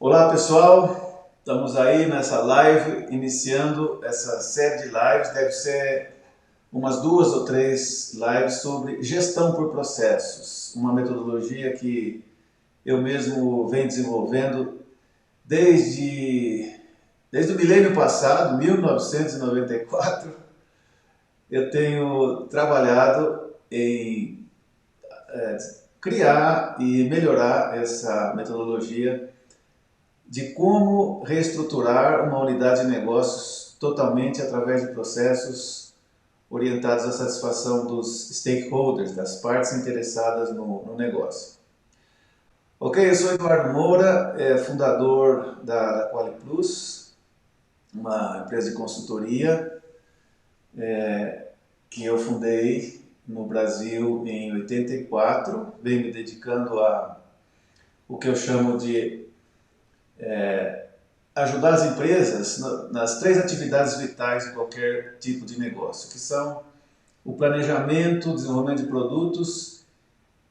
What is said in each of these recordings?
Olá pessoal, estamos aí nessa live, iniciando essa série de lives, deve ser umas 2 ou 3 lives sobre gestão por processos, uma metodologia que eu mesmo venho desenvolvendo desde o milênio passado, 1994, eu tenho trabalhado em criar e melhorar essa metodologia de como reestruturar uma unidade de negócios totalmente através de processos orientados à satisfação dos stakeholders, das partes interessadas no negócio. Ok, eu sou Eduardo Moura, fundador da QualiPlus, uma empresa de consultoria que eu fundei no Brasil em 84, venho me dedicando a o que eu chamo de ajudar as empresas nas 3 atividades vitais de qualquer tipo de negócio, que são o planejamento, o desenvolvimento de produtos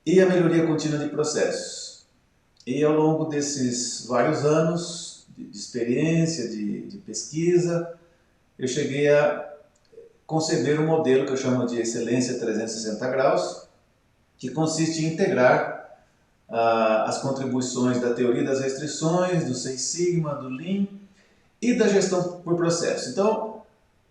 e a melhoria contínua de processos. E ao longo desses vários anos de experiência, de pesquisa, eu cheguei a conceber um modelo que eu chamo de excelência 360 graus, que consiste em integrar as contribuições da teoria das restrições, do Seis Sigma, do Lean e da gestão por processo. Então,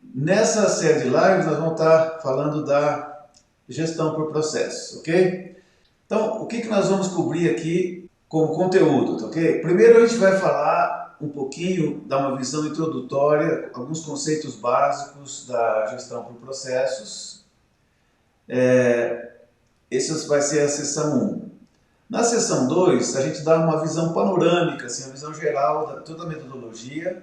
nessa série de lives nós vamos estar falando da gestão por processo, ok? Então, o que nós vamos cobrir aqui como conteúdo, ok? Primeiro a gente vai falar um pouquinho, dar uma visão introdutória, alguns conceitos básicos da gestão por processos. Essa vai ser a sessão 1. Na sessão 2, a gente dá uma visão panorâmica, assim, uma visão geral de toda a metodologia,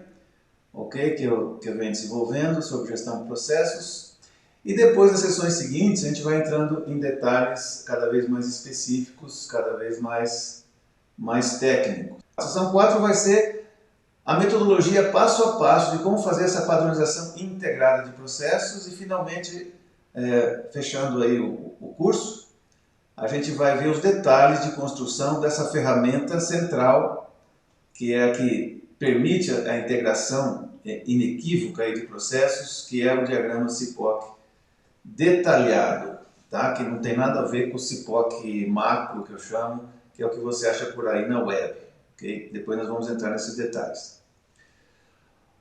okay, que eu venho desenvolvendo sobre gestão de processos. E depois, nas sessões seguintes, a gente vai entrando em detalhes cada vez mais específicos, cada vez mais técnicos. A sessão 4 vai ser a metodologia passo a passo de como fazer essa padronização integrada de processos e, finalmente, fechando aí o curso, a gente vai ver os detalhes de construção dessa ferramenta central, que é a que permite a integração inequívoca aí de processos, que é o diagrama CIPOC detalhado, tá? Que não tem nada a ver com o CIPOC macro, que eu chamo, que é o que você acha por aí na web. Okay? Depois nós vamos entrar nesses detalhes.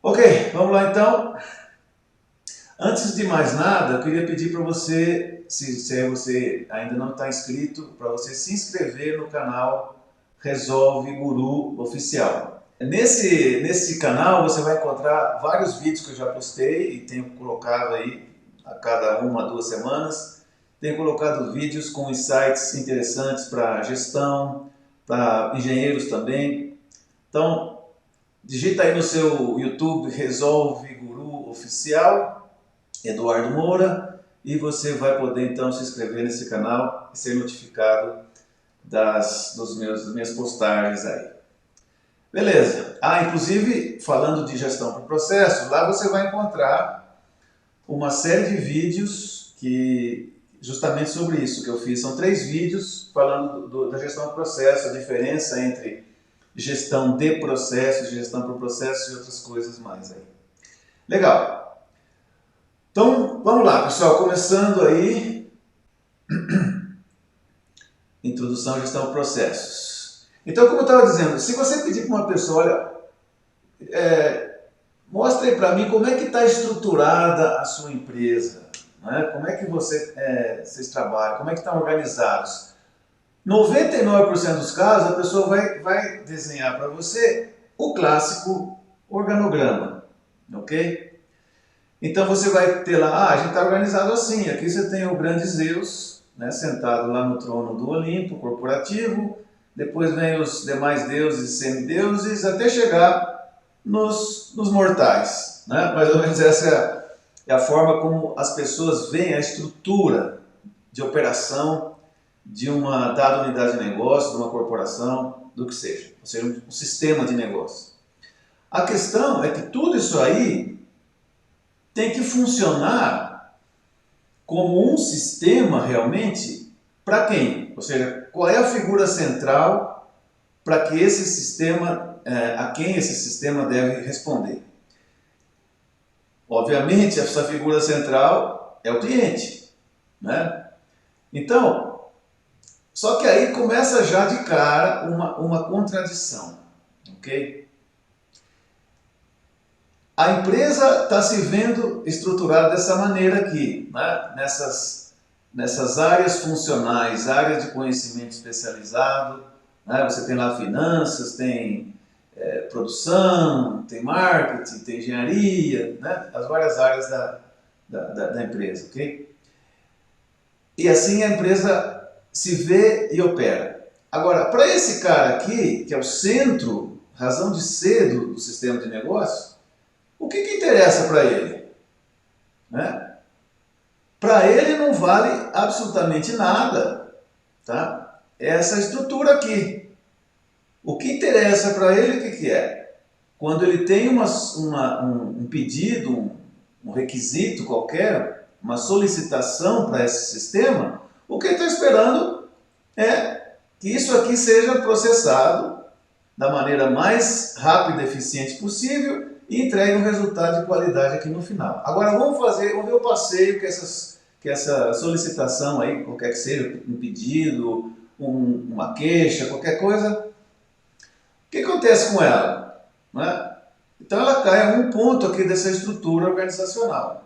Ok, vamos lá então. Antes de mais nada, eu queria pedir para você, se você ainda não está inscrito, para você se inscrever no canal Resolve Guru Oficial. Nesse canal você vai encontrar vários vídeos que eu já postei e tenho colocado aí a cada 1 a 2 semanas. Tenho colocado vídeos com insights interessantes para gestão, para engenheiros também. Então, digita aí no seu YouTube Resolve Guru Oficial, Eduardo Moura, e você vai poder então se inscrever nesse canal e ser notificado das minhas postagens aí. Beleza. Inclusive, falando de gestão por processo, lá você vai encontrar uma série de vídeos justamente sobre isso que eu fiz. São 3 vídeos falando da gestão por processo, a diferença entre gestão de processos, gestão por processo e outras coisas mais aí. Legal. Então, vamos lá, pessoal, começando aí, introdução à gestão de processos. Então, como eu estava dizendo, se você pedir para uma pessoa, olha, mostra aí para mim como é que está estruturada a sua empresa, né? Como é que vocês trabalham, como é que estão organizados. 99% dos casos, a pessoa vai desenhar para você o clássico organograma, ok? Então você vai ter lá, a gente está organizado assim, aqui você tem o grande Zeus, né, sentado lá no trono do Olimpo, corporativo, depois vem os demais deuses e semideuses, até chegar nos mortais, né? Mais ou menos essa é a forma como as pessoas veem a estrutura de operação de uma dada unidade de negócio, de uma corporação, do que seja, ou seja, um sistema de negócio. A questão é que tudo isso aí tem que funcionar como um sistema realmente para quem? Ou seja, qual é a figura central para que esse sistema, a quem esse sistema deve responder. Obviamente, essa figura central é o cliente, né? Então, só que aí começa já de cara uma contradição, ok? A empresa está se vendo estruturada dessa maneira aqui, né? Nessas áreas funcionais, áreas de conhecimento especializado, né? Você tem lá finanças, tem produção, tem marketing, tem engenharia, né? As várias áreas da empresa, ok? E assim a empresa se vê e opera. Agora, para esse cara aqui, que é o centro, razão de ser do sistema de negócio, o que interessa para ele? Né? Para ele não vale absolutamente nada, tá? Essa estrutura aqui. O que interessa para ele, o que é? Quando ele tem um pedido, um requisito qualquer, uma solicitação para esse sistema, o que ele está esperando é que isso aqui seja processado da maneira mais rápida e eficiente possível e entregue um resultado de qualidade aqui no final. Agora vamos ver o passeio que essa solicitação aí, qualquer que seja, um pedido, uma queixa, qualquer coisa, o que acontece com ela? Né? Então ela cai a um ponto aqui dessa estrutura organizacional.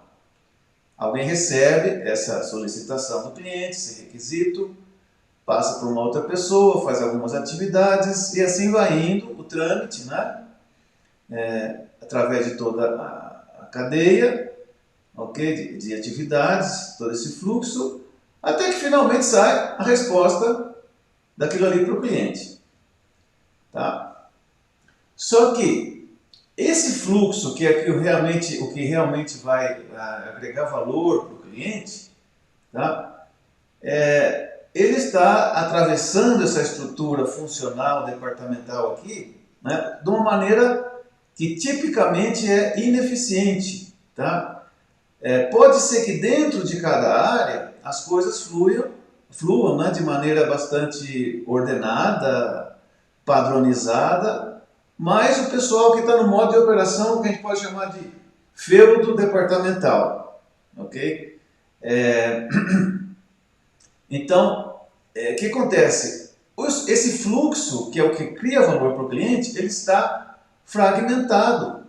Alguém recebe essa solicitação do cliente, esse requisito, passa para uma outra pessoa, faz algumas atividades e assim vai indo o trâmite, né? Através de toda a cadeia, okay? de atividades, todo esse fluxo, até que finalmente sai a resposta daquilo ali para o cliente. Tá? Só que esse fluxo, que é o que realmente vai agregar valor para o cliente, tá? Ele está atravessando essa estrutura funcional, departamental aqui, né, de uma maneira que tipicamente é ineficiente. Tá? Pode ser que dentro de cada área as coisas fluam, né, de maneira bastante ordenada, padronizada, mas o pessoal que está no modo de operação, que a gente pode chamar de feudo departamental. Ok? Então, o que acontece? Esse fluxo, que é o que cria valor para o cliente, ele está fragmentado,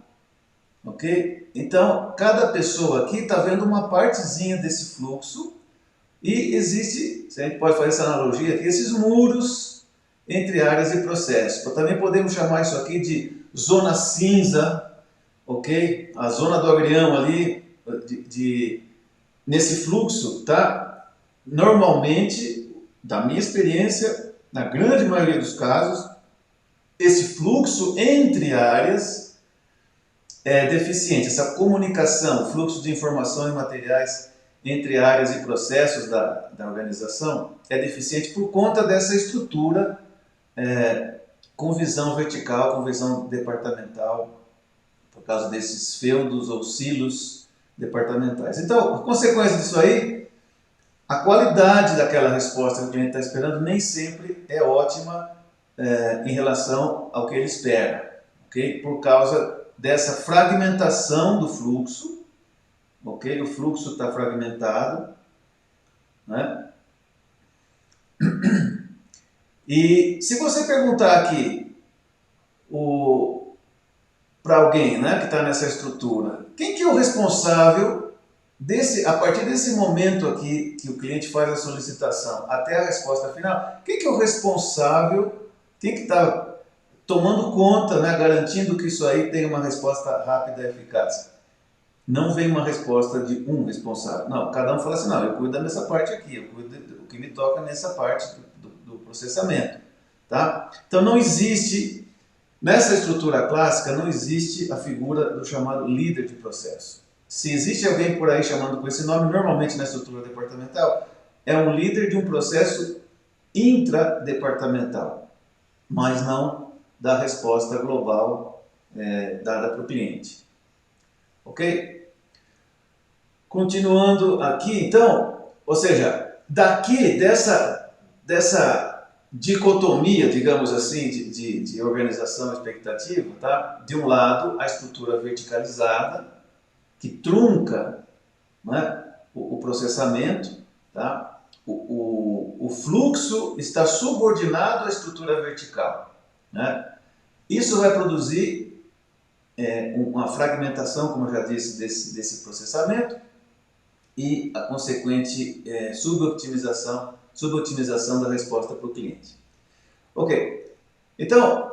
ok? Então, cada pessoa aqui está vendo uma partezinha desse fluxo e existe, se a gente pode fazer essa analogia aqui, esses muros entre áreas e processos. Também podemos chamar isso aqui de zona cinza, ok? A zona do agrião ali, nesse fluxo, tá? Normalmente, da minha experiência, na grande maioria dos casos, esse fluxo entre áreas é deficiente. Essa comunicação, fluxo de informação e materiais entre áreas e processos da organização é deficiente por conta dessa estrutura com visão vertical, com visão departamental, por causa desses feudos ou silos departamentais. Então, a consequência disso aí, a qualidade daquela resposta que o cliente está esperando nem sempre é ótima em relação ao que ele espera, ok? Por causa dessa fragmentação do fluxo, ok? O fluxo está fragmentado, né? E se você perguntar aqui para alguém, né, que está nessa estrutura, quem que é o responsável a partir desse momento aqui que o cliente faz a solicitação até a resposta final, quem que é o responsável, quem que está tomando conta, né, garantindo que isso aí tenha uma resposta rápida e eficaz? Não vem uma resposta de um responsável. Não, cada um fala assim, não, eu cuido dessa parte aqui, eu cuido do que me toca nessa parte do processamento. Tá? Então não existe, nessa estrutura clássica, não existe a figura do chamado líder de processo. Se existe alguém por aí chamando com esse nome, normalmente na estrutura departamental, é um líder de um processo intradepartamental, mas não da resposta global dada para o cliente. Ok? Continuando aqui, então, ou seja, daqui dessa dicotomia, digamos assim, de organização expectativa, tá? De um lado, a estrutura verticalizada, que trunca, né, o processamento, tá? O fluxo está subordinado à estrutura vertical, né? Isso vai produzir uma fragmentação, como eu já disse, desse processamento e a consequente subotimização da resposta para o cliente. Ok, então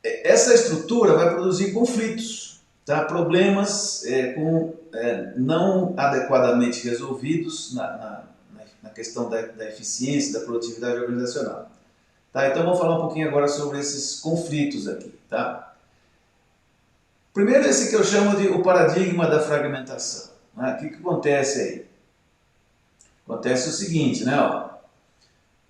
essa estrutura vai produzir conflitos, tá? Problemas não adequadamente resolvidos na questão da eficiência, da produtividade organizacional. Tá? Então vamos falar um pouquinho agora sobre esses conflitos aqui. Tá? Primeiro esse que eu chamo de o paradigma da fragmentação. Né? O que acontece aí? Acontece o seguinte, né? Ó,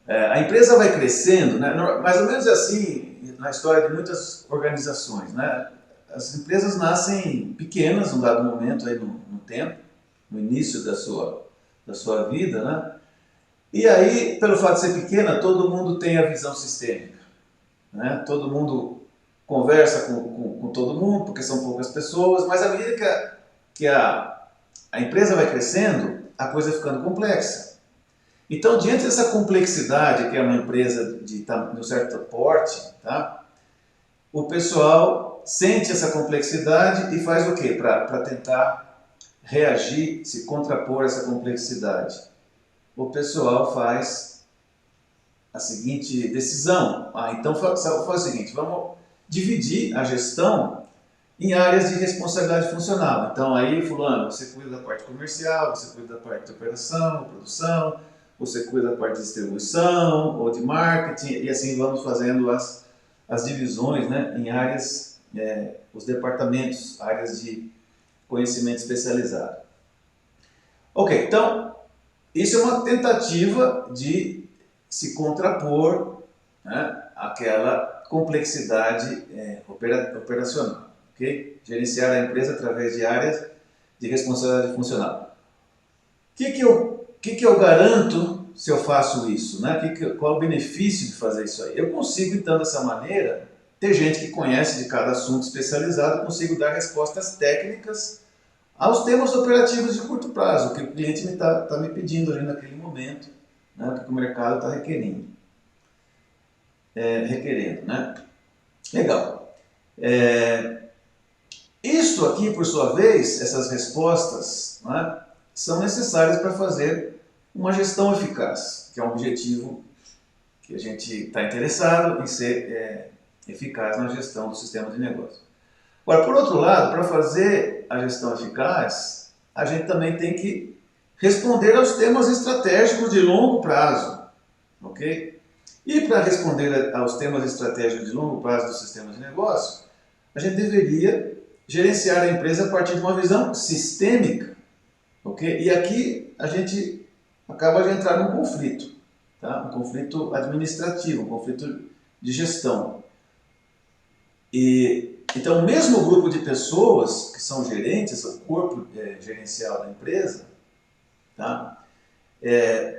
a empresa vai crescendo, né? Mais ou menos assim na história de muitas organizações. Né? As empresas nascem pequenas num dado momento, aí no tempo, no início da sua vida, né? E aí, pelo fato de ser pequena, todo mundo tem a visão sistêmica. Né? Todo mundo conversa com todo mundo, porque são poucas pessoas, mas à medida que a empresa vai crescendo, a coisa vai ficando complexa. Então, diante dessa complexidade, que é uma empresa de um certo porte, tá? O pessoal sente essa complexidade e faz o quê? Para tentar reagir, se contrapor a essa complexidade. O pessoal faz a seguinte decisão. Então faz o seguinte, vamos dividir a gestão em áreas de responsabilidade funcional. Então aí, fulano, você cuida da parte comercial, você cuida da parte de operação, produção, você cuida da parte de distribuição ou de marketing, e assim vamos fazendo as divisões, né, em áreas, os departamentos, áreas de conhecimento especializado. Ok, então, isso é uma tentativa de se contrapor, né, àquela complexidade operacional. Okay? Gerenciar a empresa através de áreas de responsabilidade funcional. O que eu garanto se eu faço isso? Né? Qual é o benefício de fazer isso aí? Eu consigo, então, dessa maneira, ter gente que conhece de cada assunto especializado, consigo dar respostas técnicas aos temas operativos de curto prazo, que o cliente está me pedindo ali naquele momento, né, que o mercado está requerendo. Né? Legal. Isto aqui, por sua vez, essas respostas, né, são necessárias para fazer uma gestão eficaz, que é um objetivo que a gente está interessado em ser eficaz na gestão do sistema de negócio. Agora, por outro lado, para fazer a gestão eficaz, a gente também tem que responder aos temas estratégicos de longo prazo, ok? E para responder aos temas estratégicos de longo prazo do sistema de negócio, a gente deveria gerenciar a empresa a partir de uma visão sistêmica, ok? E aqui a gente acaba de entrar num conflito, tá? Um conflito administrativo, um conflito de gestão. Então, o mesmo grupo de pessoas que são gerentes, o corpo gerencial da empresa, tá?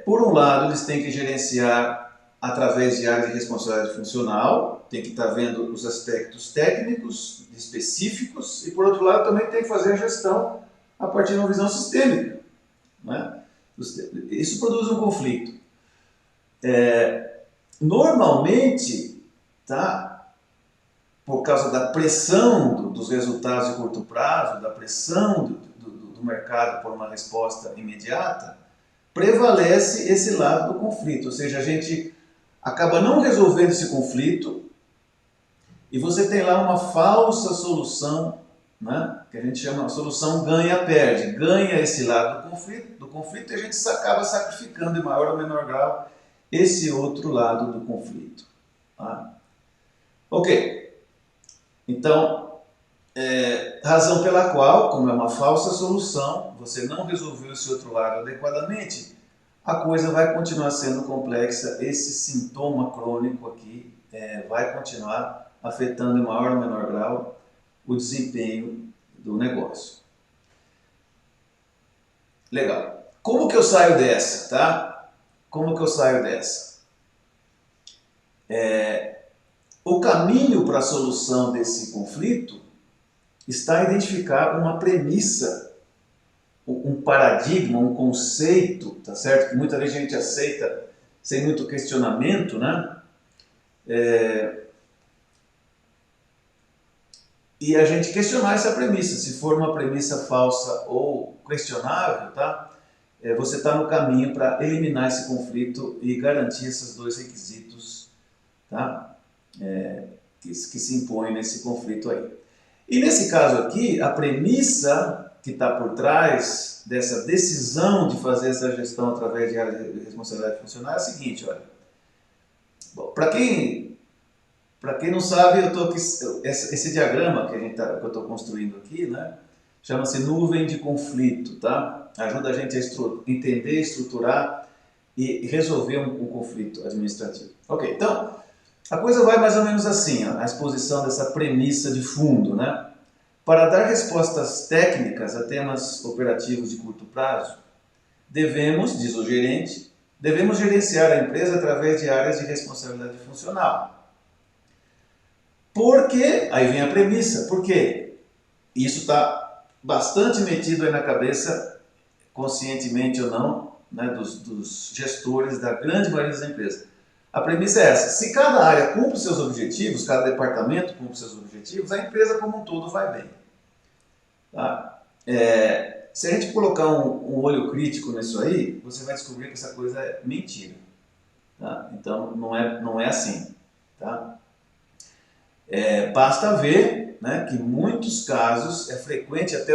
Por um lado, eles têm que gerenciar através de áreas de responsabilidade funcional, tem que estar vendo os aspectos técnicos, específicos, e por outro lado também tem que fazer a gestão a partir de uma visão sistêmica. Né? Isso produz um conflito. Normalmente, tá, por causa da pressão dos resultados de curto prazo, da pressão do mercado por uma resposta imediata, prevalece esse lado do conflito, ou seja, a gente acaba não resolvendo esse conflito e você tem lá uma falsa solução, né, que a gente chama de solução ganha-perde. Ganha esse lado do conflito e a gente acaba sacrificando em maior ou menor grau esse outro lado do conflito. Tá? Ok, então, razão pela qual, como é uma falsa solução, você não resolveu esse outro lado adequadamente, a coisa vai continuar sendo complexa, esse sintoma crônico aqui vai continuar afetando em maior ou menor grau o desempenho do negócio. Legal. Como que eu saio dessa, tá? Como que eu saio dessa? O caminho para a solução desse conflito está em identificar uma premissa, um paradigma, um conceito, tá certo? Que muita vezes a gente aceita sem muito questionamento, né? E a gente questionar essa premissa. Se for uma premissa falsa ou questionável, tá? Você está no caminho para eliminar esse conflito e garantir esses dois requisitos, tá? Que se impõem nesse conflito aí. E nesse caso aqui, a premissa que está por trás dessa decisão de fazer essa gestão através de área de responsabilidade funcional é a seguinte, olha. Para quem não sabe, eu tô aqui, esse diagrama que que eu estou construindo aqui, né, chama-se nuvem de conflito, tá? Ajuda a gente a entender, estruturar e resolver um conflito administrativo. Ok, então a coisa vai mais ou menos assim, ó, a exposição dessa premissa de fundo, né? Para dar respostas técnicas a temas operativos de curto prazo, diz o gerente, devemos gerenciar a empresa através de áreas de responsabilidade funcional. Por quê? Aí vem a premissa. Por quê? Isso está bastante metido aí na cabeça, conscientemente ou não, né, dos gestores da grande maioria das empresas. A premissa é essa: se cada área cumpre seus objetivos, cada departamento cumpre seus objetivos, a empresa como um todo vai bem. Tá? Se a gente colocar um olho crítico nisso aí, você vai descobrir que essa coisa é mentira. Tá? Então não é assim. Tá? Basta ver, né, que em muitos casos é frequente até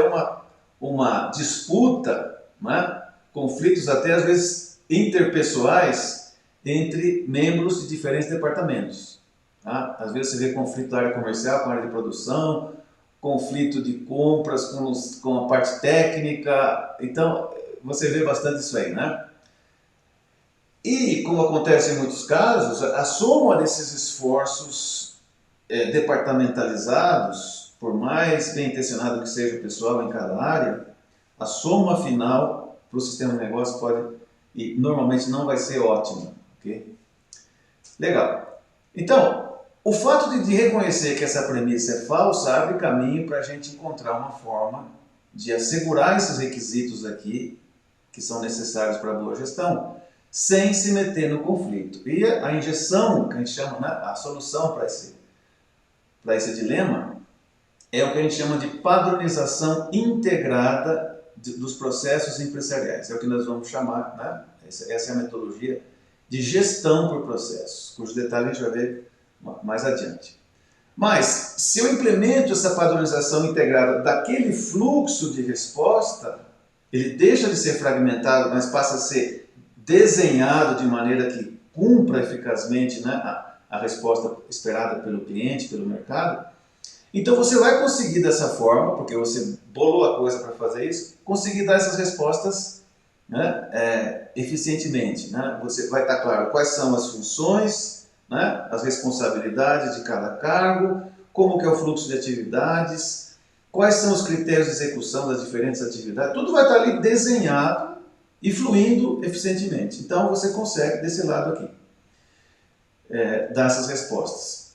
uma disputa, né, conflitos até às vezes interpessoais entre membros de diferentes departamentos. Tá? Às vezes você vê conflito da área comercial com a área de produção, conflito de compras com a parte técnica, então você vê bastante isso aí, né? E, como acontece em muitos casos, a soma desses esforços departamentalizados, por mais bem intencionado que seja o pessoal em cada área, a soma final para o sistema de negócio pode, e normalmente não vai ser ótima, ok? Legal. Então, o fato de reconhecer que essa premissa é falsa abre caminho para a gente encontrar uma forma de assegurar esses requisitos aqui, que são necessários para a boa gestão, sem se meter no conflito. E a injeção, que a gente chama, né, a solução para esse dilema, é o que a gente chama de padronização integrada dos processos empresariais. É o que nós vamos chamar, né? Essa é a metodologia de gestão por processos, cujos detalhes a gente vai ver mais adiante. Mas, se eu implemento essa padronização integrada daquele fluxo de resposta, ele deixa de ser fragmentado, mas passa a ser desenhado de maneira que cumpra eficazmente, né, a resposta esperada pelo cliente, pelo mercado. Então você vai conseguir dessa forma, porque você bolou a coisa para fazer isso, conseguir dar essas respostas, né, eficientemente. Né? Você vai estar claro quais são as funções, né, as responsabilidades de cada cargo, como que é o fluxo de atividades, quais são os critérios de execução das diferentes atividades, tudo vai estar ali desenhado e fluindo eficientemente. Então você consegue, desse lado aqui, dar essas respostas.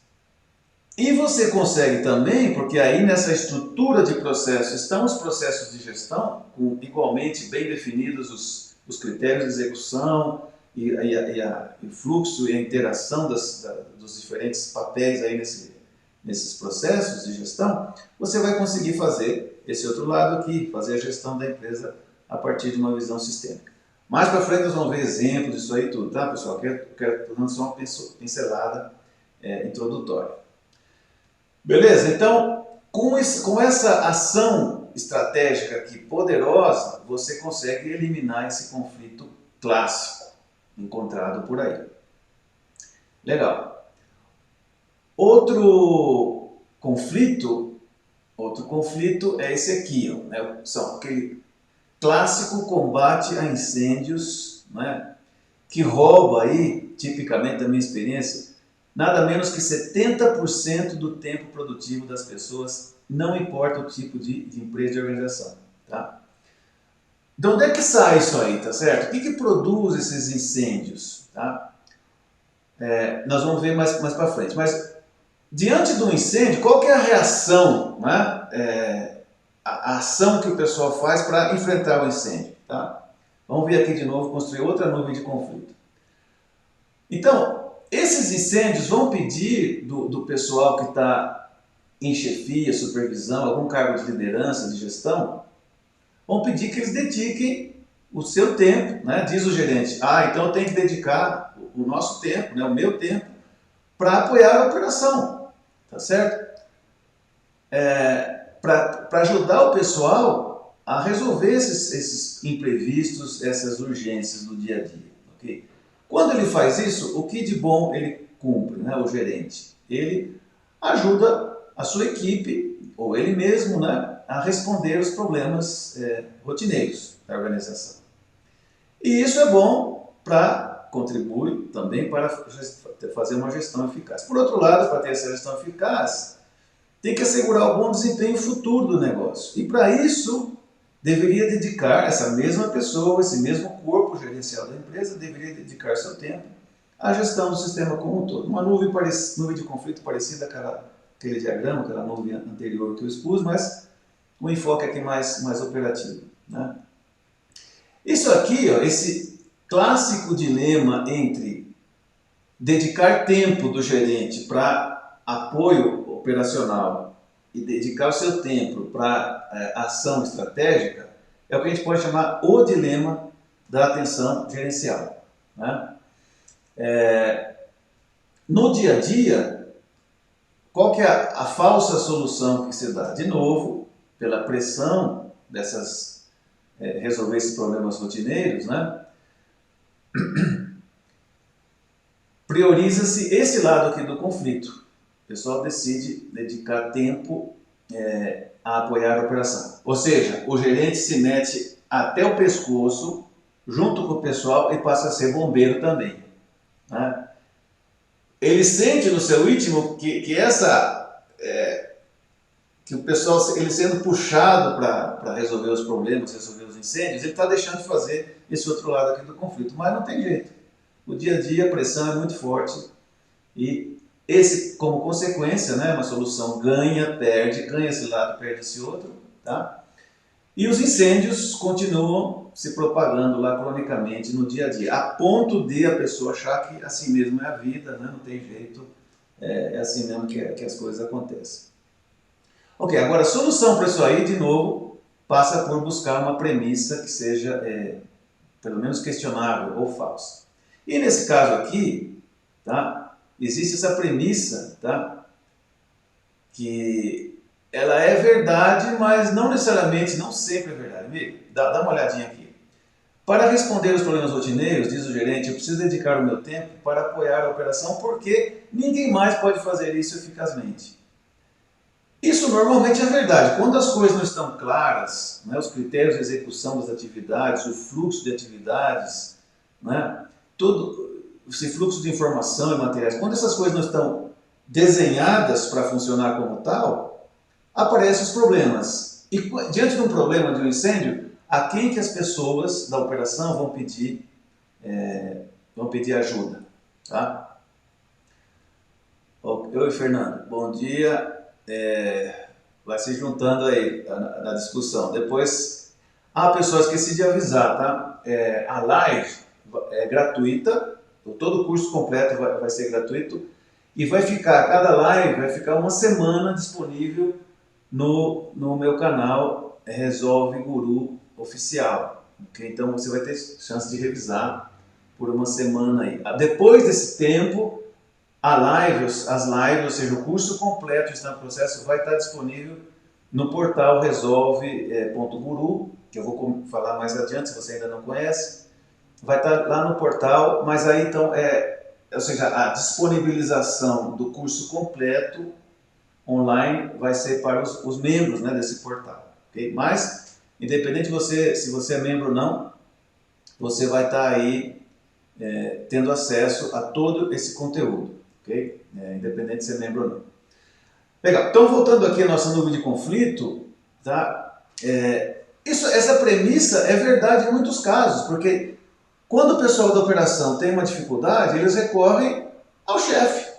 E você consegue também, porque aí nessa estrutura de processo estão os processos de gestão, com igualmente bem definidos os critérios de execução e o fluxo e a interação dos diferentes papéis aí nesses processos de gestão, você vai conseguir fazer esse outro lado aqui, fazer a gestão da empresa a partir de uma visão sistêmica. Mais para frente nós vamos ver exemplos disso aí tudo, tá, pessoal? Eu quero dando só uma pincelada introdutória. Beleza? Então, com essa ação estratégica aqui poderosa, você consegue eliminar esse conflito clássico encontrado por aí. Legal. Outro conflito é esse aqui, ó, né? São aquele clássico combate a incêndios, né? Que rouba aí, tipicamente da minha experiência, nada menos que 70% do tempo produtivo das pessoas, não importa o tipo de empresa e organização. Tá? De onde é que sai isso aí, tá certo? O que produz esses incêndios? Tá? Nós vamos ver mais para frente. Mas, diante do incêndio, qual que é a reação, né? A ação que o pessoal faz para enfrentar o incêndio. Tá? Vamos ver aqui de novo, construir outra nuvem de conflito. Então, esses incêndios vão pedir do pessoal que está em chefia, supervisão, algum cargo de liderança, de gestão, vão pedir que eles dediquem o seu tempo, né? Diz o gerente, então eu tenho que dedicar o nosso tempo, né? O meu tempo, para apoiar a operação, tá certo? Para ajudar o pessoal a resolver esses imprevistos, essas urgências do dia a dia, ok? Quando ele faz isso, o que de bom ele cumpre, né? O gerente? Ele ajuda a sua equipe, ou ele mesmo, né? A responder os problemas rotineiros da organização. E isso é bom para contribuir também para fazer uma gestão eficaz. Por outro lado, para ter essa gestão eficaz, tem que assegurar o bom desempenho futuro do negócio. E para isso, deveria dedicar essa mesma pessoa, esse mesmo corpo gerencial da empresa, deveria dedicar seu tempo à gestão do sistema como um todo. Uma nuvem de conflito parecida com aquele diagrama, aquela nuvem anterior que eu expus, mas o enfoque aqui mais operativo, né? Isso aqui, ó, esse clássico dilema entre dedicar tempo do gerente para apoio operacional e dedicar o seu tempo para ação estratégica, é o que a gente pode chamar o dilema da atenção gerencial, né? No dia a dia, qual que é a falsa solução que se dá? De novo, pela pressão dessas resolver esses problemas rotineiros, né? Prioriza-se esse lado aqui do conflito. O pessoal decide dedicar tempo a apoiar a operação. Ou seja, o gerente se mete até o pescoço, junto com o pessoal, e passa a ser bombeiro também, né? Ele sente no seu íntimo que o pessoal, ele sendo puxado para resolver os problemas, resolver os incêndios, ele está deixando de fazer esse outro lado aqui do conflito. Mas não tem jeito. O dia a dia a pressão é muito forte e esse, como consequência, né, uma solução ganha esse lado, perde esse outro, tá? E os incêndios continuam se propagando lá cronicamente no dia a dia, a ponto de a pessoa achar que assim mesmo é a vida, né? Não tem jeito, é assim mesmo que as coisas acontecem. Ok, agora a solução para isso aí, de novo, passa por buscar uma premissa que seja, pelo menos, questionável ou falsa. E nesse caso aqui, tá, existe essa premissa, tá, que ela é verdade, mas não necessariamente, não sempre é verdade. Amigo, dá uma olhadinha aqui. Para responder os problemas rotineiros, diz o gerente, eu preciso dedicar o meu tempo para apoiar a operação porque ninguém mais pode fazer isso eficazmente. Isso normalmente é verdade. Quando as coisas não estão claras, né, os critérios de execução das atividades, o fluxo de atividades, né, todo esse fluxo de informação e materiais, quando essas coisas não estão desenhadas para funcionar como tal, aparecem os problemas. E diante de um problema, de um incêndio, a quem que as pessoas da operação vão pedir ajuda? Tá? Oi, Fernando. Bom dia. Vai se juntando aí na discussão. Depois, pessoal, esqueci de avisar, tá? A live é gratuita, todo o curso completo vai ser gratuito e cada live vai ficar uma semana disponível no meu canal Resolve Guru Oficial. Okay? Então você vai ter chance de revisar por uma semana aí. Depois desse tempo, as lives, ou seja, o curso completo está no processo, vai estar disponível no portal resolve.guru, que eu vou falar mais adiante, se você ainda não conhece. Vai estar lá no portal, mas aí então ou seja, a disponibilização do curso completo online vai ser para os membros, né, desse portal. Okay? Mas, independente se você é membro ou não, você vai estar aí tendo acesso a todo esse conteúdo. Okay? Independente de ser membro ou não. Legal, então voltando aqui à nossa nuvem de conflito, tá? Essa premissa é verdade em muitos casos, porque quando o pessoal da operação tem uma dificuldade, eles recorrem ao chefe,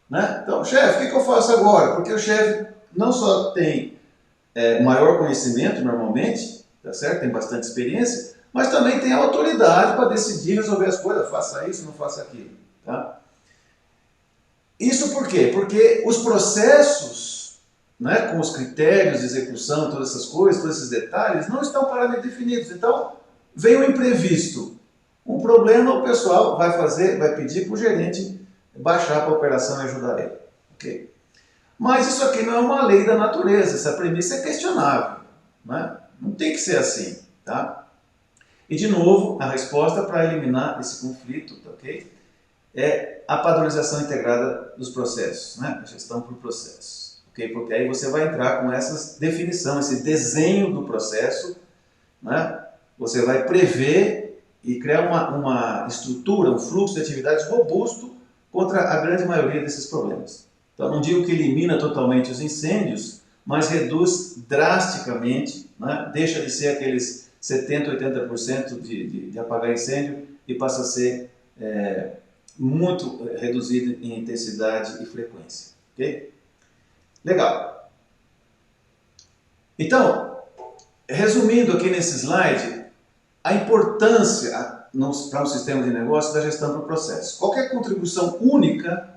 né? Então, chefe, o que eu faço agora? Porque o chefe não só tem maior conhecimento normalmente, tá certo? Tem bastante experiência, mas também tem autoridade para decidir, resolver as coisas, faça isso, não faça aquilo, tá? Isso por quê? Porque os processos, né, com os critérios de execução, todas essas coisas, todos esses detalhes, não estão claramente definidos. Então, vem o imprevisto. Um problema, o pessoal vai pedir para o gerente baixar para a operação e ajudar ele. Okay? Mas isso aqui não é uma lei da natureza, essa premissa é questionável. Né? Não tem que ser assim. Tá? E, de novo, a resposta para eliminar esse conflito, ok? É a padronização integrada dos processos, né? A gestão por processos, ok? Porque aí você vai entrar com essa definição, esse desenho do processo, né? Você vai prever e criar uma estrutura, um fluxo de atividades robusto contra a grande maioria desses problemas. Então, não digo que elimina totalmente os incêndios, mas reduz drasticamente, né? Deixa de ser aqueles 70%, 80% de apagar incêndio e passa a ser muito reduzido em intensidade e frequência. Ok? Legal. Então, resumindo aqui nesse slide, a importância para um sistema de negócio da gestão por processo. Qualquer contribuição única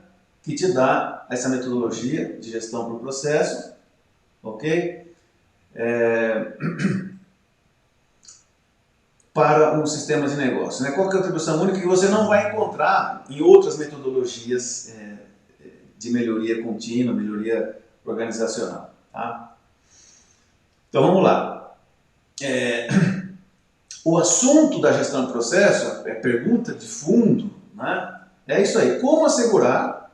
que te dá essa metodologia de gestão por processo, ok? Para um sistema de negócio. Né? Qual é a contribuição única que você não vai encontrar em outras metodologias de melhoria contínua, melhoria organizacional. Tá? Então vamos lá. O assunto da gestão de processo, pergunta de fundo, né? É isso aí. Como assegurar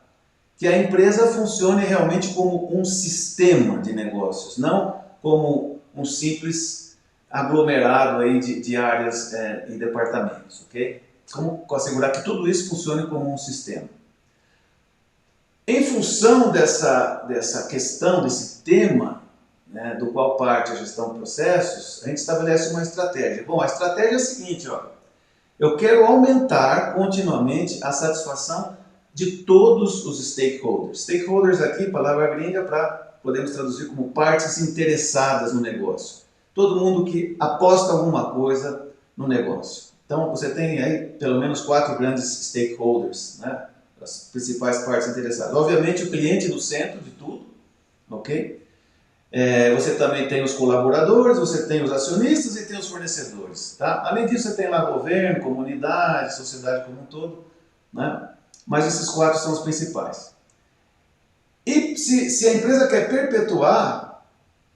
que a empresa funcione realmente como um sistema de negócios, não como um simples aglomerado aí de áreas e departamentos, ok? Como assegurar que tudo isso funcione como um sistema. Em função dessa questão, desse tema, né, do qual parte a gestão de processos, a gente estabelece uma estratégia. Bom, a estratégia é a seguinte, ó, eu quero aumentar continuamente a satisfação de todos os stakeholders. Stakeholders aqui, palavra gringa, podemos traduzir como partes interessadas no negócio. Todo mundo que aposta alguma coisa no negócio. Então, você tem aí pelo menos 4 grandes stakeholders, né? As principais partes interessadas. Obviamente, o cliente no centro de tudo, ok? Você também tem os colaboradores, você tem os acionistas e tem os fornecedores. Tá? Além disso, você tem lá governo, comunidade, sociedade como um todo, né? Mas esses 4 são os principais. E se a empresa quer perpetuar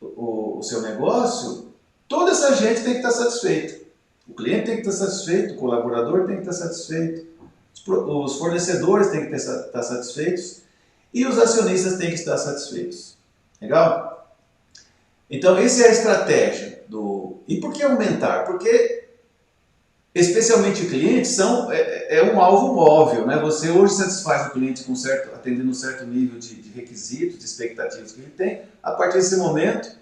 o seu negócio, toda essa gente tem que estar satisfeita. O cliente tem que estar satisfeito, o colaborador tem que estar satisfeito, os fornecedores têm que estar satisfeitos e os acionistas têm que estar satisfeitos. Legal? Então, essa é a estratégia E por que aumentar? Porque, especialmente clientes, é um alvo móvel, né? Você hoje satisfaz o cliente atendendo um certo nível de requisitos, de expectativas que ele tem. A partir desse momento,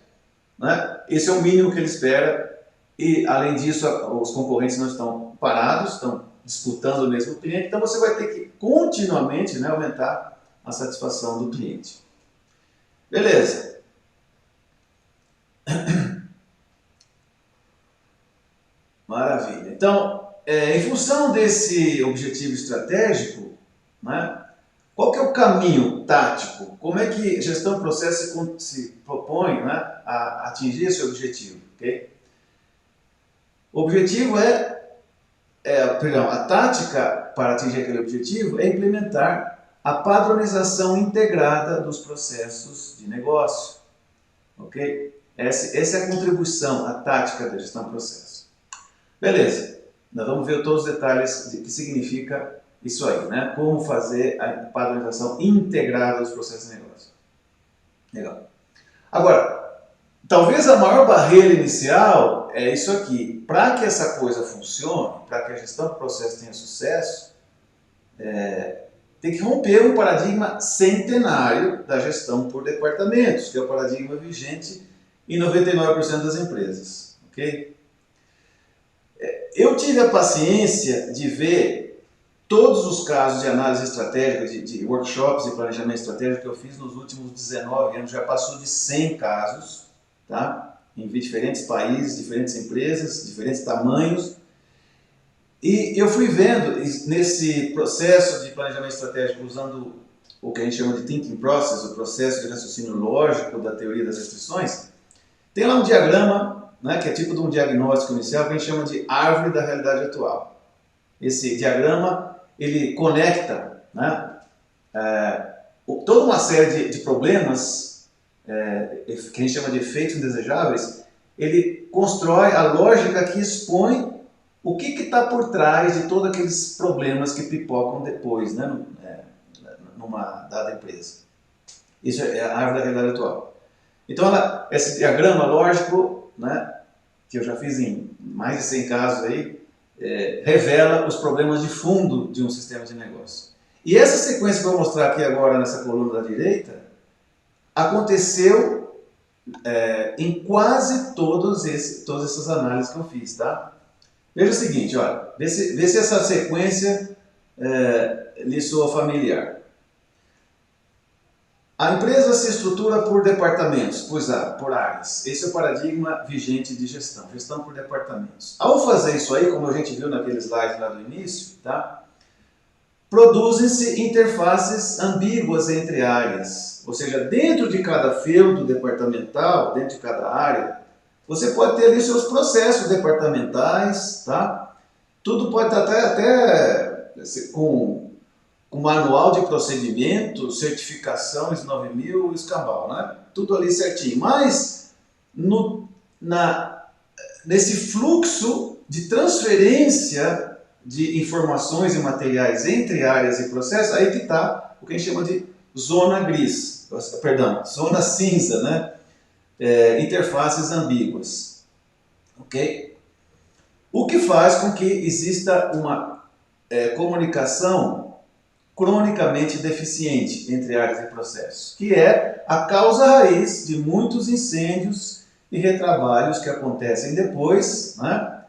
né, esse é o mínimo que ele espera. E, além disso, os concorrentes não estão parados, estão disputando o mesmo cliente. Então, você vai ter que continuamente, né, aumentar a satisfação do cliente. Beleza. Maravilha. Então, em função desse objetivo estratégico, né, qual que é o caminho tático? Como é que a gestão de processo se propõe, né, a atingir esse objetivo? Okay? O objetivo a tática para atingir aquele objetivo é implementar a padronização integrada dos processos de negócio. Ok? Essa é a contribuição, a tática da gestão de processo. Beleza, nós vamos ver todos os detalhes de que significa isso aí, né? Como fazer a padronização integrada dos processos de negócio. Legal. Agora, talvez a maior barreira inicial é isso aqui. Para que essa coisa funcione, para que a gestão do processo tenha sucesso, tem que romper um paradigma centenário da gestão por departamentos, que é o paradigma vigente em 99% das empresas. Ok? Eu tive a paciência de ver todos os casos de análise estratégica, de workshops e planejamento estratégico que eu fiz nos últimos 19 anos, já passou de 100 casos, tá? Em diferentes países, diferentes empresas, diferentes tamanhos. E eu fui vendo nesse processo de planejamento estratégico, usando o que a gente chama de thinking process, o processo de raciocínio lógico da teoria das restrições, tem lá um diagrama, né, que é tipo de um diagnóstico inicial, que a gente chama de árvore da realidade atual. Esse diagrama, ele conecta, né, toda uma série de problemas, que a gente chama de efeitos indesejáveis, ele constrói a lógica que expõe o que está por trás de todos aqueles problemas que pipocam depois, né, numa dada empresa. Isso é a árvore da realidade atual. Então, esse diagrama lógico, né, que eu já fiz em mais de 100 casos aí, revela os problemas de fundo de um sistema de negócio. E essa sequência que eu vou mostrar aqui agora nessa coluna da direita, aconteceu em quase todas essas análises que eu fiz, tá? Veja o seguinte, olha, vê se essa sequência lhe soa familiar. A empresa se estrutura por departamentos, por áreas. Esse é o paradigma vigente de gestão por departamentos. Ao fazer isso aí, como a gente viu naquele slide lá do início, tá? Produzem-se interfaces ambíguas entre áreas. Ou seja, dentro de cada feudo departamental, dentro de cada área, você pode ter ali seus processos departamentais, tá? Tudo pode estar até com manual de procedimento, certificação ISO 9000, escambau, né? Tudo ali certinho. Mas nesse fluxo de transferência de informações e materiais entre áreas e processos, aí que está o que a gente chama de zona cinza, né? Interfaces ambíguas. Ok? O que faz com que exista uma comunicação cronicamente deficiente entre áreas e processos, que é a causa raiz de muitos incêndios e retrabalhos que acontecem depois, né?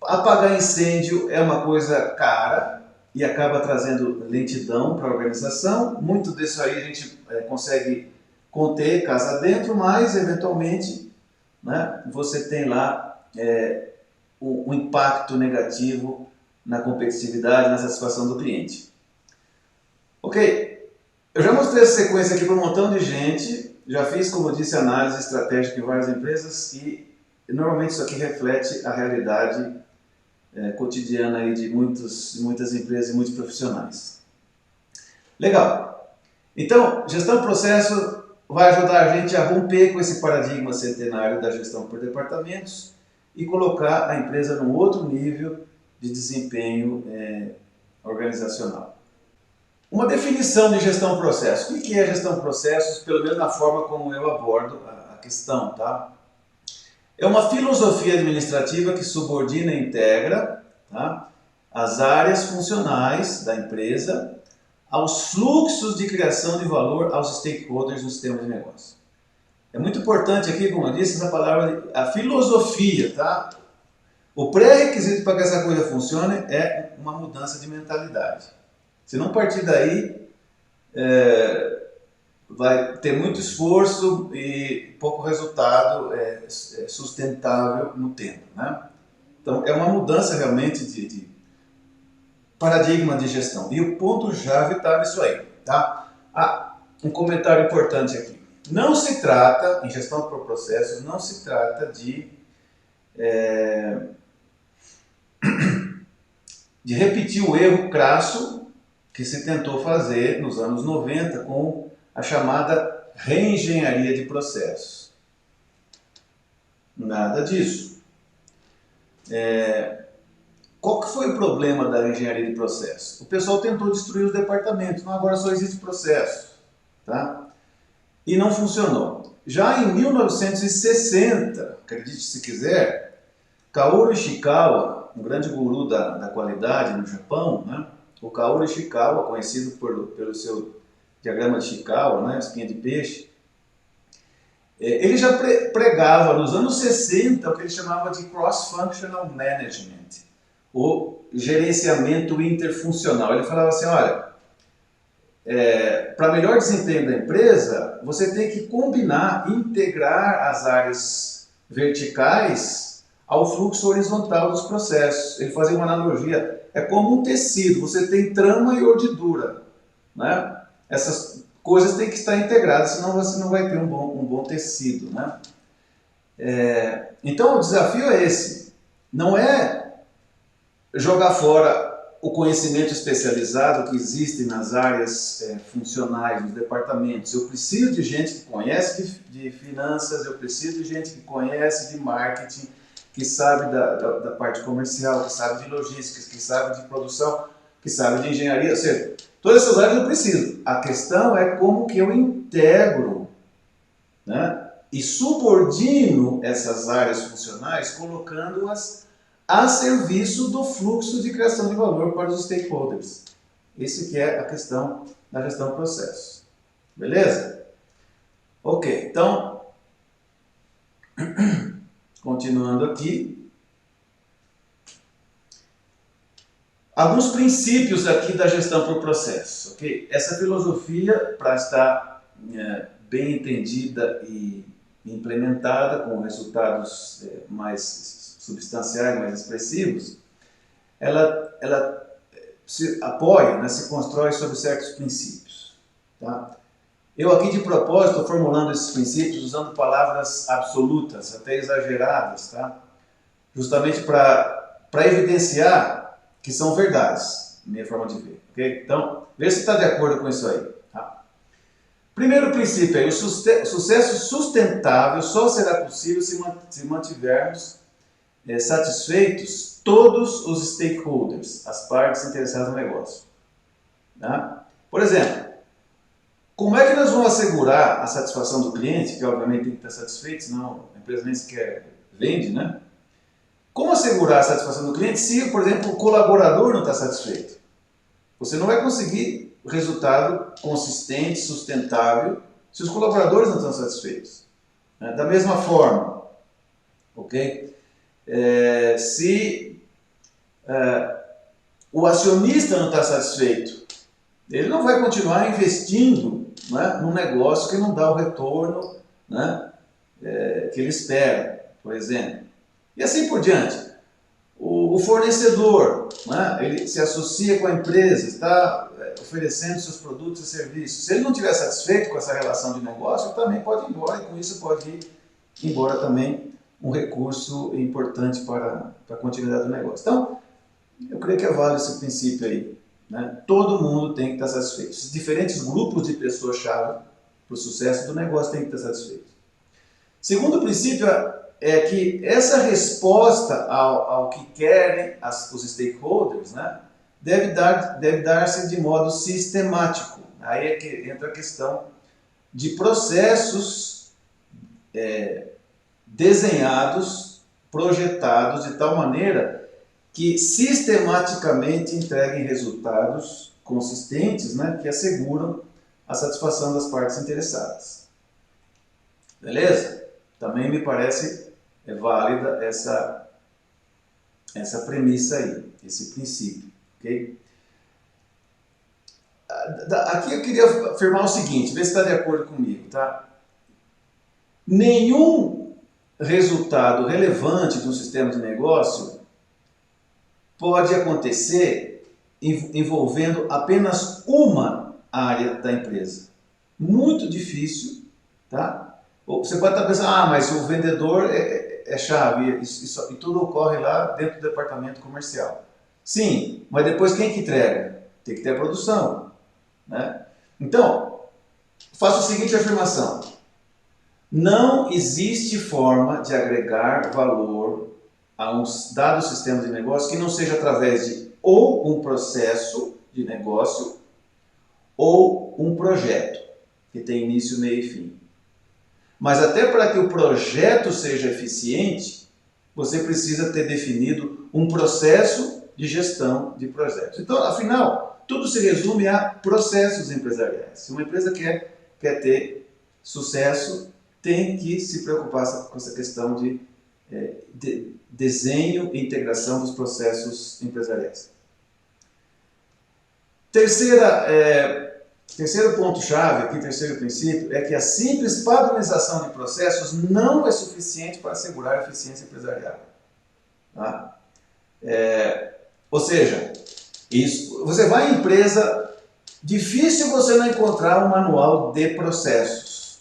Apagar incêndio é uma coisa cara e acaba trazendo lentidão para a organização. Muito disso aí a gente consegue conter casa dentro, mas eventualmente, né, você tem lá um impacto negativo na competitividade, na satisfação do cliente. Ok, eu já mostrei essa sequência aqui para um montão de gente, já fiz, como eu disse, análise estratégica em várias empresas e normalmente isso aqui reflete a realidade cotidiana aí de muitas empresas e muitos profissionais. Legal. Então, gestão de processo vai ajudar a gente a romper com esse paradigma centenário da gestão por departamentos e colocar a empresa num outro nível de desempenho organizacional. Uma definição de gestão de processos. O que é gestão de processos, pelo menos na forma como eu abordo a questão, tá? É uma filosofia administrativa que subordina e integra, tá, as áreas funcionais da empresa aos fluxos de criação de valor aos stakeholders no sistema de negócio. É muito importante aqui, como eu disse, essa palavra, a filosofia, tá? O pré-requisito para que essa coisa funcione é uma mudança de mentalidade. Se não partir daí, vai ter muito esforço e pouco resultado sustentável no tempo, né? Então, é uma mudança realmente de paradigma de gestão. E o ponto-chave está nisso aí, tá? Um comentário importante aqui. Não se trata, em gestão por processos, não se trata de repetir o erro crasso que se tentou fazer nos anos 90 com a chamada reengenharia de processos. Nada disso. Qual que foi o problema da engenharia de processos? O pessoal tentou destruir os departamentos, não, agora só existe processo, tá? E não funcionou. Já em 1960, acredite se quiser, Kaoru Ishikawa, um grande guru da qualidade no Japão, né? O Kaoru Ishikawa, conhecido pelo seu diagrama de Ishikawa, né? Espinha de peixe, ele já pregava nos anos 60 o que ele chamava de cross-functional management, o gerenciamento interfuncional. Ele falava assim, olha, para melhor desempenho da empresa, você tem que combinar, integrar as áreas verticais ao fluxo horizontal dos processos. Ele fazia uma analogia, é como um tecido, você tem trama e ordidura, né? Essas coisas têm que estar integradas, senão você não vai ter um bom tecido, né? Então o desafio é esse, não é jogar fora o conhecimento especializado que existe nas áreas funcionais, nos departamentos. Eu preciso de gente que conhece de finanças, eu preciso de gente que conhece de marketing, que sabe da parte comercial, que sabe de logística, que sabe de produção, que sabe de engenharia, ou seja, todas essas áreas eu preciso. A questão é como que eu integro, né, e subordino essas áreas funcionais, colocando-as a serviço do fluxo de criação de valor para os stakeholders. Esse que é a questão da gestão de processos. Beleza? Ok, então, continuando aqui. Alguns princípios aqui da gestão por processos. Okay? Essa filosofia, para estar bem entendida e implementada com resultados mais substanciais, mais expressivos, ela se apoia, né, se constrói sobre certos princípios. Tá? Eu aqui de propósito estou formulando esses princípios usando palavras absolutas, até exageradas, tá? Justamente para evidenciar que são verdades, minha forma de ver. Okay? Então, vê se está de acordo com isso aí. Tá? Primeiro princípio aí, o sucesso sustentável só será possível se mantivermos satisfeitos todos os stakeholders, as partes interessadas no negócio. Tá? Por exemplo, como é que nós vamos assegurar a satisfação do cliente, que obviamente tem que estar satisfeito, senão a empresa nem sequer vende, né? Como assegurar a satisfação do cliente se, por exemplo, o colaborador não está satisfeito? Você não vai conseguir resultado consistente, sustentável, se os colaboradores não estão satisfeitos. Da mesma forma, ok? Se o acionista não está satisfeito, ele não vai continuar investindo, né, num negócio que não dá o retorno, né, que ele espera, por exemplo. E assim por diante. O fornecedor, né, ele se associa com a empresa, está oferecendo seus produtos e serviços. Se ele não estiver satisfeito com essa relação de negócio, ele também pode ir embora, e com isso pode ir embora também um recurso importante para a continuidade do negócio. Então, eu creio que é válido esse princípio aí. Né? Todo mundo tem que estar satisfeito. Esses diferentes grupos de pessoas-chave para o sucesso do negócio têm que estar satisfeitos. Segundo princípio é que essa resposta ao que querem os stakeholders, né, deve dar-se de modo sistemático. Aí é que entra a questão de processos desenhados, projetados de tal maneira que sistematicamente entreguem resultados consistentes, né, que asseguram a satisfação das partes interessadas. Beleza? Também me parece válida essa premissa aí, esse princípio. Okay? Aqui eu queria afirmar o seguinte, vê se está de acordo comigo. Tá? Nenhum resultado relevante de um sistema de negócio pode acontecer envolvendo apenas uma área da empresa. Muito difícil, tá? Você pode estar pensando, mas o vendedor é chave, e tudo ocorre lá dentro do departamento comercial. Sim, mas depois quem que entrega? Tem que ter a produção. Né? Então, faço a seguinte afirmação. Não existe forma de agregar valor a um dado sistema de negócio que não seja através de ou um processo de negócio ou um projeto, que tem início, meio e fim. Mas até para que o projeto seja eficiente, você precisa ter definido um processo de gestão de projetos. Então, afinal, tudo se resume a processos empresariais. Se uma empresa quer ter sucesso, tem que se preocupar com essa questão de desenho e integração dos processos empresariais. Terceiro ponto-chave aqui, terceiro princípio, é que a simples padronização de processos não é suficiente para assegurar a eficiência empresarial. Tá? Ou seja, você vai em empresa, difícil você não encontrar um manual de processos.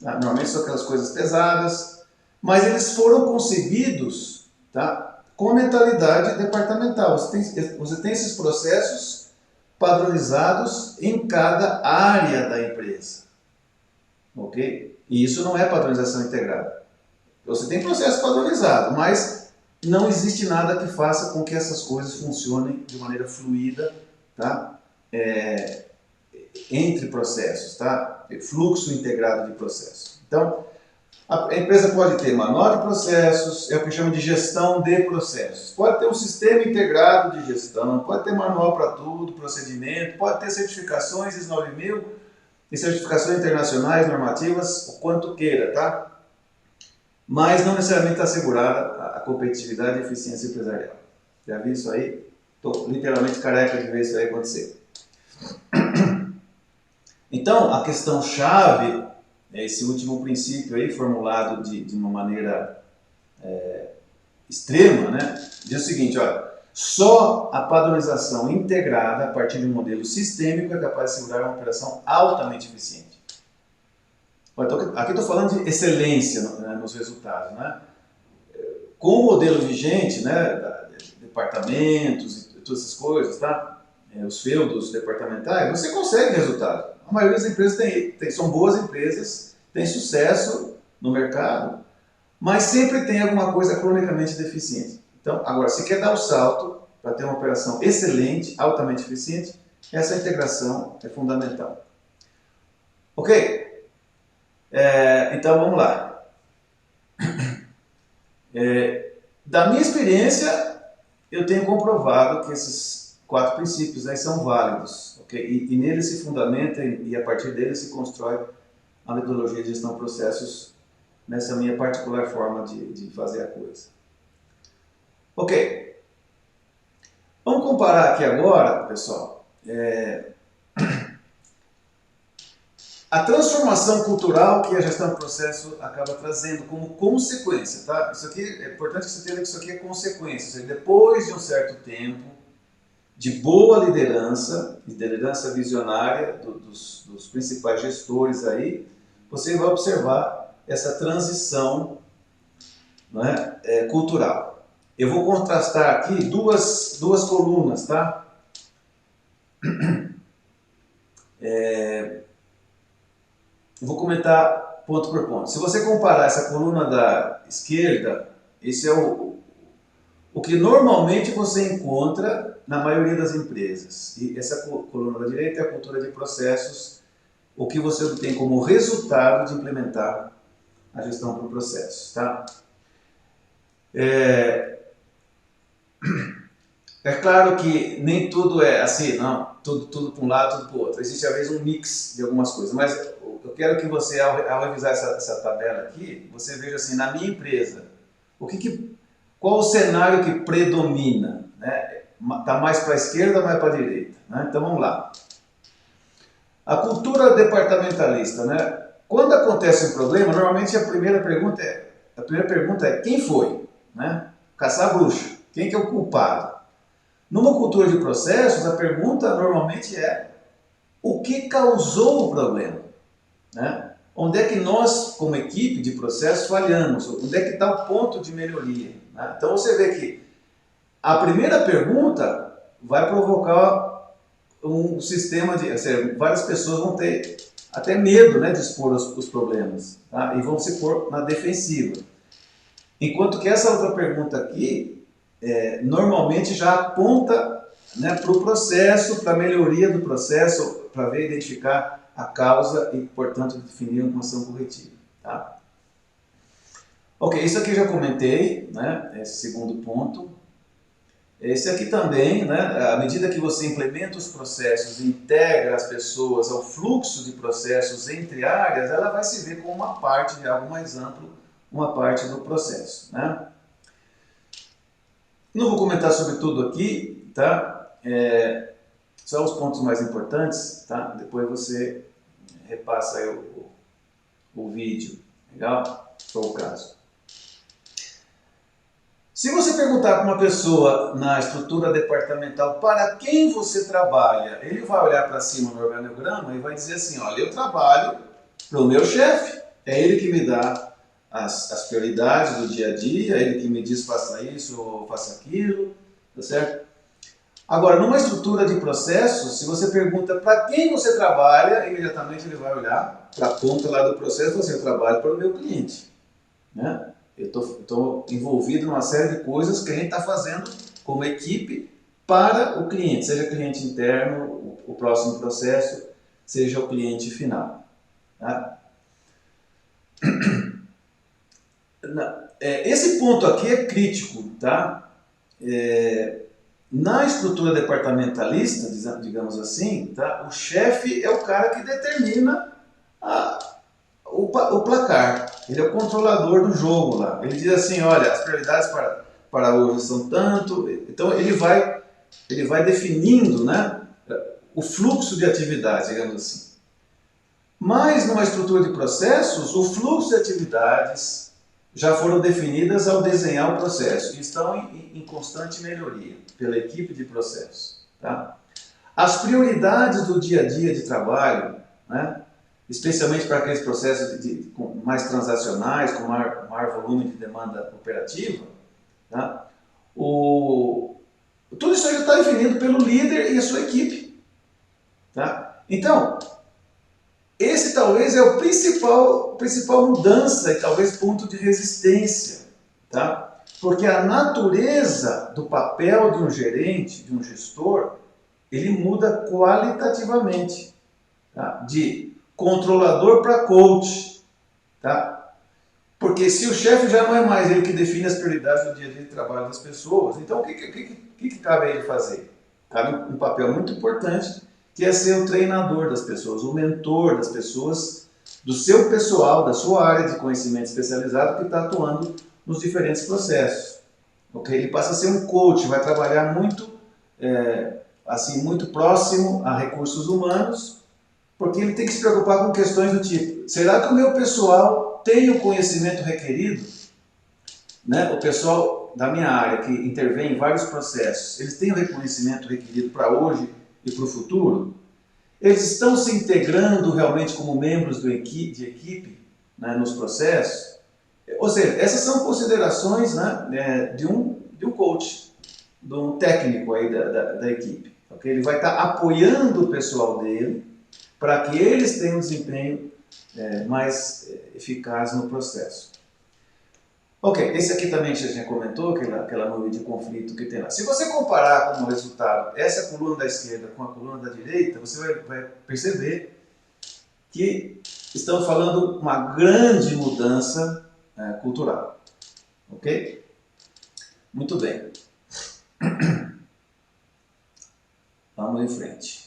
Tá? Normalmente são aquelas coisas pesadas, mas eles foram concebidos, tá, com mentalidade departamental. Você tem esses processos padronizados em cada área da empresa. Ok? E isso não é padronização integrada. Você tem processo padronizado, mas não existe nada que faça com que essas coisas funcionem de maneira fluida, tá? Entre processos, tá? Fluxo integrado de processos. Então, a empresa pode ter manual de processos, é o que chama de gestão de processos. Pode ter um sistema integrado de gestão, pode ter manual para tudo, procedimento, pode ter certificações ISO 9000 e certificações internacionais, normativas, o quanto queira, tá? Mas não necessariamente está assegurada a competitividade e eficiência empresarial. Já vi isso aí? Estou literalmente careca de ver isso aí acontecer. Então, a questão-chave é esse último princípio aí, formulado de uma maneira extrema, né? Diz o seguinte, olha, só a padronização integrada a partir de um modelo sistêmico é capaz de assegurar uma operação altamente eficiente. Então, aqui estou falando de excelência nos resultados, né? Com o modelo vigente, né, departamentos e todas essas coisas, tá? Os feudos departamentais, você consegue resultado. A maioria das empresas são boas empresas, tem sucesso no mercado, mas sempre tem alguma coisa cronicamente deficiente. Então, agora, se quer dar o salto para ter uma operação excelente, altamente eficiente, essa integração é fundamental. Ok? Então, vamos lá. Da minha experiência, eu tenho comprovado que esses 4 princípios aí são válidos, okay? E neles se fundamenta e a partir deles se constrói a metodologia de gestão de processos nessa minha particular forma de fazer a coisa. Ok. Vamos comparar aqui agora, pessoal, a transformação cultural que a gestão de processo acaba trazendo como consequência, tá? Isso aqui, é importante que você entenda que isso aqui é consequência, ou seja, depois de um certo tempo de boa liderança, de liderança visionária dos principais gestores aí, você vai observar essa transição, né, cultural. Eu vou contrastar aqui duas colunas, tá? Eu vou comentar ponto por ponto. Se você comparar essa coluna da esquerda, esse é o que normalmente você encontra na maioria das empresas. E essa coluna da direita é a cultura de processos, o que você obtém como resultado de implementar a gestão por processos. Tá? É claro que nem tudo é assim, não, tudo para um lado, tudo para o outro. Existe às vezes um mix de algumas coisas, mas eu quero que você, ao revisar essa tabela aqui, você veja assim, na minha empresa, qual o cenário que predomina? Né? Está mais para a esquerda ou mais para a direita? Né? Então vamos lá. A cultura departamentalista, né? Quando acontece um problema, normalmente a primeira pergunta é quem foi? Né? Caçar a bruxa. Quem que é o culpado? Numa cultura de processos, a pergunta normalmente é o que causou o problema? Né? Onde é que nós, como equipe de processos, falhamos? Onde é que está o ponto de melhoria? Né? Então você vê que a primeira pergunta vai provocar um sistema de... várias pessoas vão ter até medo, né, de expor os problemas, tá? E vão se pôr na defensiva. Enquanto que essa outra pergunta aqui, normalmente já aponta, né, para o processo, para a melhoria do processo, para ver identificar a causa e, portanto, definir uma ação corretiva. Tá? Ok, isso aqui eu já comentei, né, esse segundo ponto. Esse aqui também, né, à medida que você implementa os processos e integra as pessoas ao fluxo de processos entre áreas, ela vai se ver como uma parte de algo mais amplo, uma parte do processo, né? Não vou comentar sobre tudo aqui, tá? Só os pontos mais importantes, tá? Depois você repassa aí o vídeo, legal? Se for o caso. Se você perguntar para uma pessoa na estrutura departamental para quem você trabalha, ele vai olhar para cima no organograma e vai dizer assim, olha, eu trabalho para o meu chefe, é ele que me dá as prioridades do dia a dia, é ele que me diz faça isso ou faça aquilo, tá certo? Agora, numa estrutura de processos, se você pergunta para quem você trabalha, imediatamente ele vai olhar para a ponta lá do processo e você, eu trabalho para o meu cliente, né? Eu estou envolvido numa série de coisas que a gente está fazendo como equipe para o cliente, seja cliente interno, o próximo processo, seja o cliente final. Tá? Esse ponto aqui é crítico, tá? Na estrutura departamentalista, digamos assim, tá? O chefe é o cara que determina o placar. Ele é o controlador do jogo lá. Ele diz assim, olha, as prioridades para hoje são tanto. Então ele vai definindo, né, o fluxo de atividades, digamos assim. Mas numa estrutura de processos, o fluxo de atividades já foram definidas ao desenhar o processo e estão em constante melhoria pela equipe de processos. Tá? As prioridades do dia a dia de trabalho, né, especialmente para aqueles processos mais transacionais, com maior volume de demanda operativa, tá? Tudo isso aí está definido pelo líder e a sua equipe. Tá? Então, esse talvez é o principal mudança e talvez ponto de resistência, tá? Porque a natureza do papel de um gerente, de um gestor, ele muda qualitativamente, tá? De controlador para coach, tá? Porque se o chefe já não é mais ele que define as prioridades do dia a dia de trabalho das pessoas, então o que cabe a ele fazer? Cabe um papel muito importante, que é ser o treinador das pessoas, o mentor das pessoas, do seu pessoal, da sua área de conhecimento especializado que está atuando nos diferentes processos. Okay? Ele passa a ser um coach, vai trabalhar muito, muito próximo a recursos humanos, porque ele tem que se preocupar com questões do tipo, será que o meu pessoal tem o conhecimento requerido? Né? O pessoal da minha área, que intervém em vários processos, eles têm o reconhecimento requerido para hoje e para o futuro? Eles estão se integrando realmente como membros de equipe, né, nos processos? Ou seja, essas são considerações, né, de um coach, de um técnico aí da equipe. Okay? Ele vai estar apoiando o pessoal dele para que eles tenham um desempenho mais eficaz no processo. Ok, esse aqui também a gente já comentou, aquela nuvem de conflito que tem lá. Se você comparar como resultado essa coluna da esquerda com a coluna da direita, você vai perceber que estamos falando uma grande mudança cultural. Ok? Muito bem. Vamos em frente.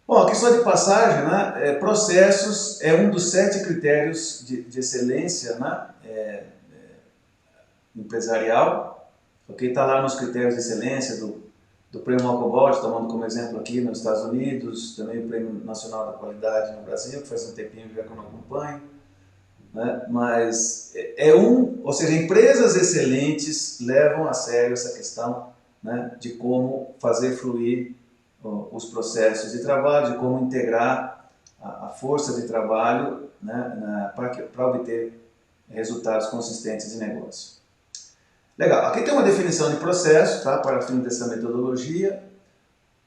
Bom, aqui só de passagem, né, processos é um dos 7 critérios de excelência, né, empresarial, ok? Está lá nos critérios de excelência do Prêmio Alcobold, tomando como exemplo aqui nos Estados Unidos, também o Prêmio Nacional da Qualidade no Brasil, que faz um tempinho já que eu não acompanho, né? Mas ou seja, empresas excelentes levam a sério essa questão, né, de como fazer fluir os processos de trabalho, de como integrar a força de trabalho, né, para obter resultados consistentes de negócio. Legal, aqui tem uma definição de processo, tá, para fim dessa metodologia.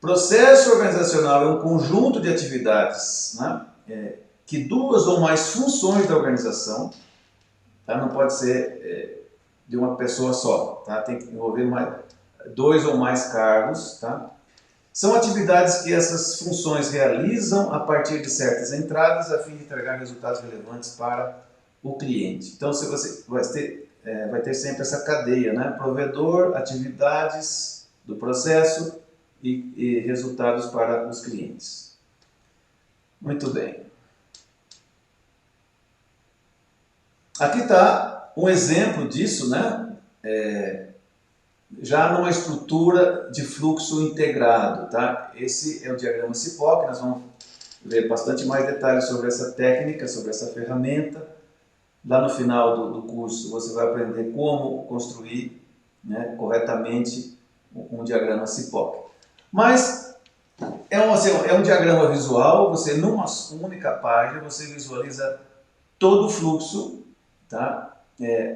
Processo organizacional é um conjunto de atividades, né, que 2 ou mais funções da organização, tá, não pode ser de uma pessoa só, tá, tem que envolver 2 ou mais cargos, tá. São atividades que essas funções realizam a partir de certas entradas a fim de entregar resultados relevantes para o cliente. Então, se você vai ter sempre essa cadeia, né? Provedor, atividades do processo e resultados para os clientes. Muito bem. Aqui está um exemplo disso, né? Já numa estrutura de fluxo integrado, tá? Esse é o diagrama CIPOC, nós vamos ver bastante mais detalhes sobre essa técnica, sobre essa ferramenta. Lá no final do curso você vai aprender como construir, né, corretamente um diagrama CIPOC. Mas é um diagrama visual, você numa única página você visualiza todo o fluxo, tá?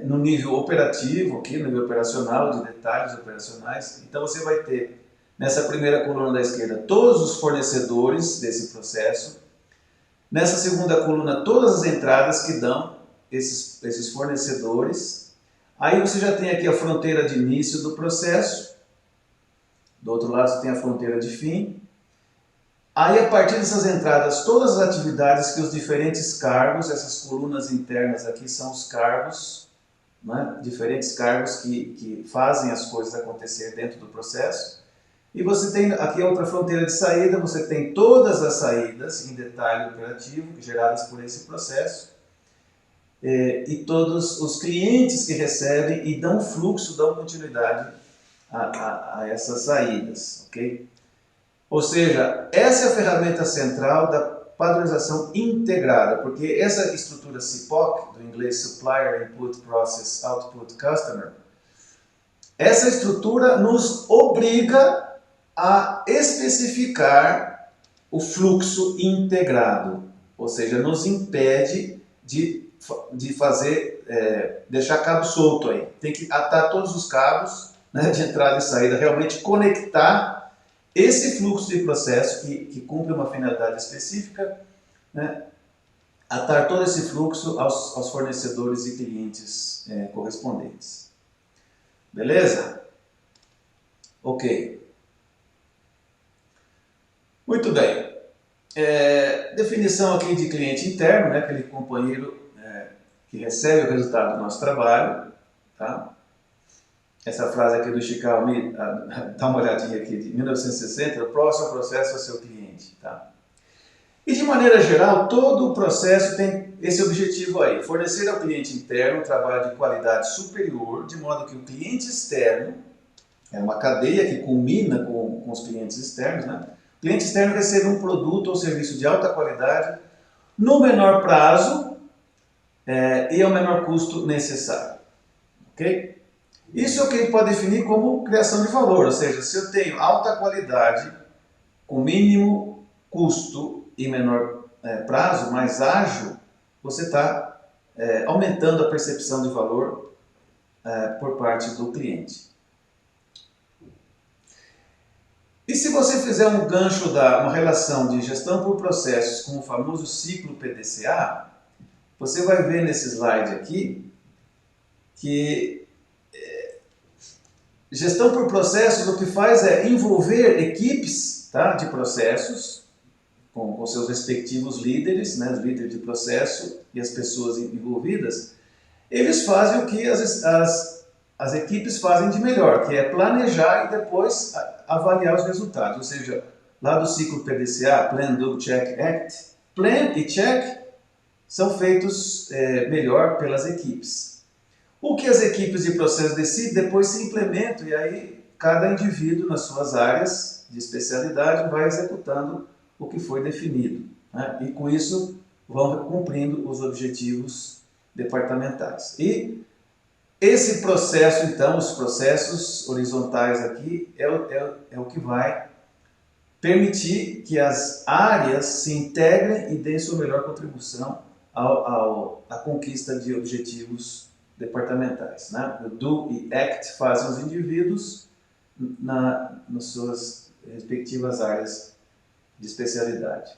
No nível operativo, aqui no nível operacional, de detalhes operacionais. Então você vai ter nessa primeira coluna da esquerda todos os fornecedores desse processo. Nessa segunda coluna todas as entradas que dão esses fornecedores. Aí você já tem aqui a fronteira de início do processo. Do outro lado você tem a fronteira de fim. Aí, a partir dessas entradas, todas as atividades que os diferentes cargos, essas colunas internas aqui são os cargos, né? Diferentes cargos que fazem as coisas acontecer dentro do processo. E você tem aqui outra fronteira de saída, você tem todas as saídas em detalhe operativo geradas por esse processo. E todos os clientes que recebem e dão fluxo, dão continuidade a essas saídas, ok? Ou seja, essa é a ferramenta central da padronização integrada, porque essa estrutura CIPOC, do inglês Supplier Input Process Output Customer, essa estrutura nos obriga a especificar o fluxo integrado, ou seja, nos impede de fazer, deixar cabo solto aí. Tem que atar todos os cabos, né, de entrada e saída, realmente conectar esse fluxo de processo que cumpre uma finalidade específica, né, atar todo esse fluxo aos fornecedores e clientes correspondentes. Beleza? Ok. Muito bem. Definição aqui de cliente interno, né, aquele companheiro que recebe o resultado do nosso trabalho. Tá? Essa frase aqui do Chicago, dá uma olhadinha aqui, de 1960, o próximo processo é o seu cliente. Tá? E de maneira geral, todo o processo tem esse objetivo aí, fornecer ao cliente interno um trabalho de qualidade superior, de modo que o cliente externo, é uma cadeia que culmina com os clientes externos, né? O cliente externo recebe um produto ou serviço de alta qualidade, no menor prazo e ao menor custo necessário. Ok? Isso é o que a gente pode definir como criação de valor, ou seja, se eu tenho alta qualidade, com mínimo custo e menor prazo, mais ágil, você está aumentando a percepção de valor por parte do cliente. E se você fizer um gancho, uma relação de gestão por processos com o famoso ciclo PDCA, você vai ver nesse slide aqui que gestão por processos o que faz é envolver equipes, tá, de processos, com seus respectivos líderes, né, os líderes de processo e as pessoas envolvidas. Eles fazem o que as equipes fazem de melhor, que é planejar e depois avaliar os resultados. Ou seja, lá do ciclo PDCA, Plan, Do, Check, Act, Plan e Check são feitos melhor pelas equipes. O que as equipes de processo decidem, depois se implementam, e aí cada indivíduo nas suas áreas de especialidade vai executando o que foi definido, né? E com isso vão cumprindo os objetivos departamentais. E esse processo, então, os processos horizontais aqui, é o que vai permitir que as áreas se integrem e deem sua melhor contribuição à conquista de objetivos departamentais, né? O Do e Act fazem os indivíduos nas suas respectivas áreas de especialidade.